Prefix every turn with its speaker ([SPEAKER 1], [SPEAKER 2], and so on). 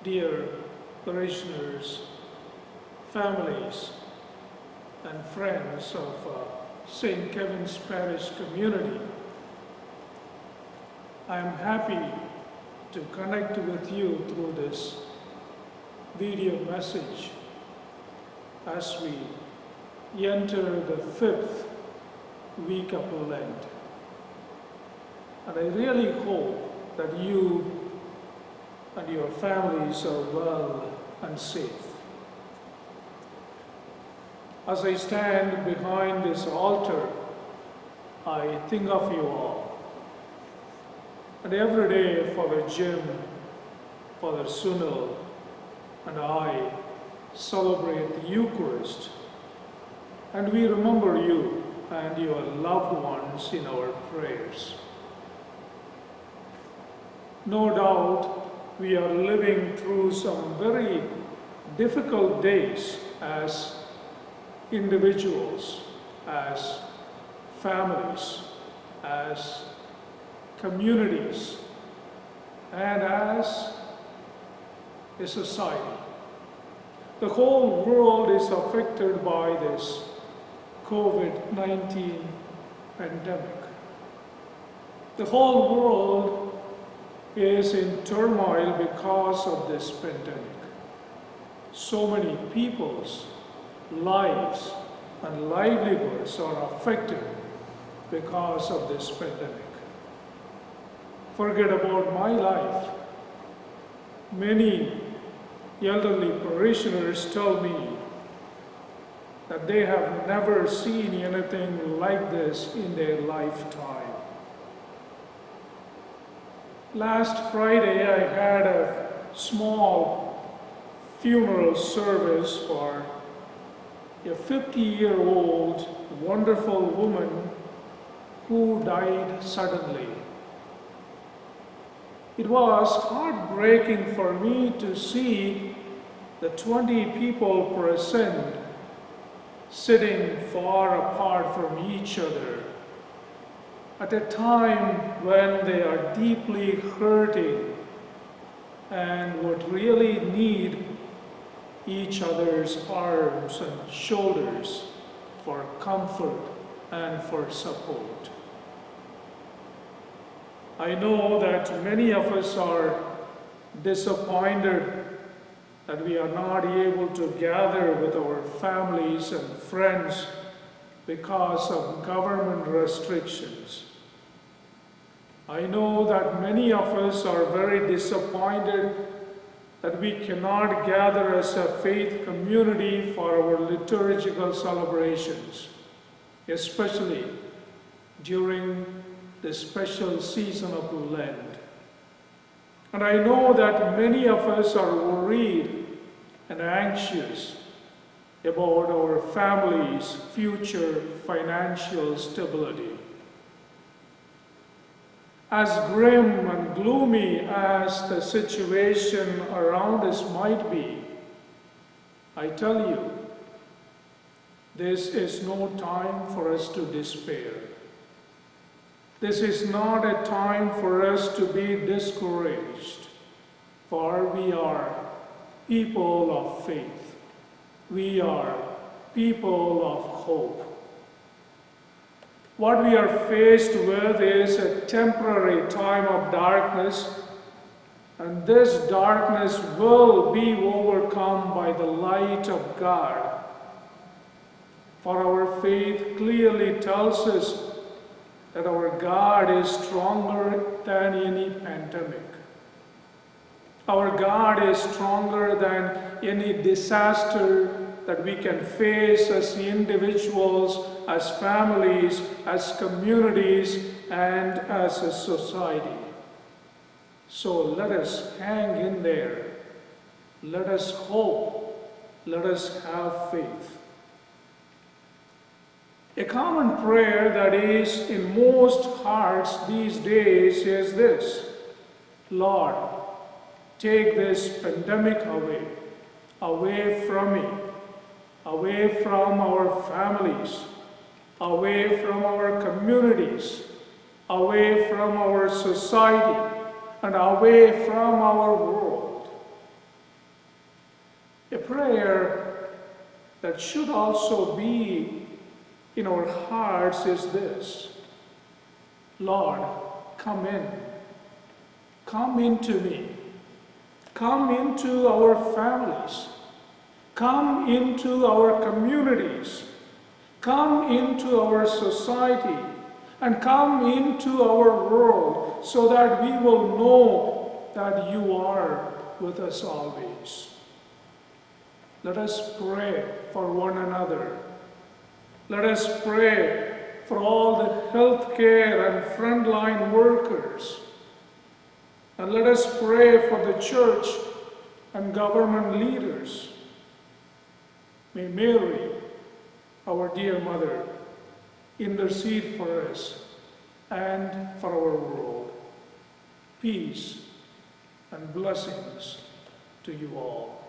[SPEAKER 1] dear parishioners, families, and friends of St. Kevin's Parish community. I am happy to connect with you through this video message as we enter the 5th week of Lent. And I really hope that you and your families are well and safe. As I stand behind this altar, I think of you all. And every day, Father Jim, Father Sunil, and I celebrate the Eucharist, and we remember you and your loved ones in our prayers. No doubt, we are living through some very difficult days as individuals, as families, as communities, and as a society. The whole world is affected by this Covid-19 pandemic. The whole world is in turmoil because of this pandemic. So many people's lives and livelihoods are affected because of this pandemic. Forget about my life. Many elderly parishioners tell me that they have never seen anything like this in their lifetime. Last Friday, I had a small funeral service for a 50-year-old wonderful woman who died suddenly. It was heartbreaking for me to see the 20 people present sitting far apart from each other at a time when they are deeply hurting and would really need each other's arms and shoulders for comfort and for support. I know that many of us are disappointed that we are not able to gather with our families and friends because of government restrictions. I know that many of us are very disappointed that we cannot gather as a faith community for our liturgical celebrations, especially during the special season of Lent. And I know that many of us are worried and anxious about our family's future financial stability. As grim and gloomy as the situation around us might be, I tell you, this is no time for us to despair. This is not a time for us to be discouraged, for we are people of faith. We are people of hope. What we are faced with is a temporary time of darkness, and this darkness will be overcome by the light of God. For our faith clearly tells us that our God is stronger than any pandemic. Our God is stronger than any disaster that we can face as individuals, as families, as communities, and as a society. So let us hang in there. Let us hope. Let us have faith. A common prayer that is in most hearts these days is this: Lord, take this pandemic away from me, away from our families, away from our communities, away from our society, and away from our world. A prayer that should also be in our hearts is this: Lord, come in. Come into me. Come into our families. Come into our communities. Come into our society. And come into our world so that we will know that you are with us always. Let us pray for one another. Let us pray for all the healthcare and frontline workers. And let us pray for the church and government leaders. May Mary, our dear mother, intercede for us and for our world. Peace and blessings to you all.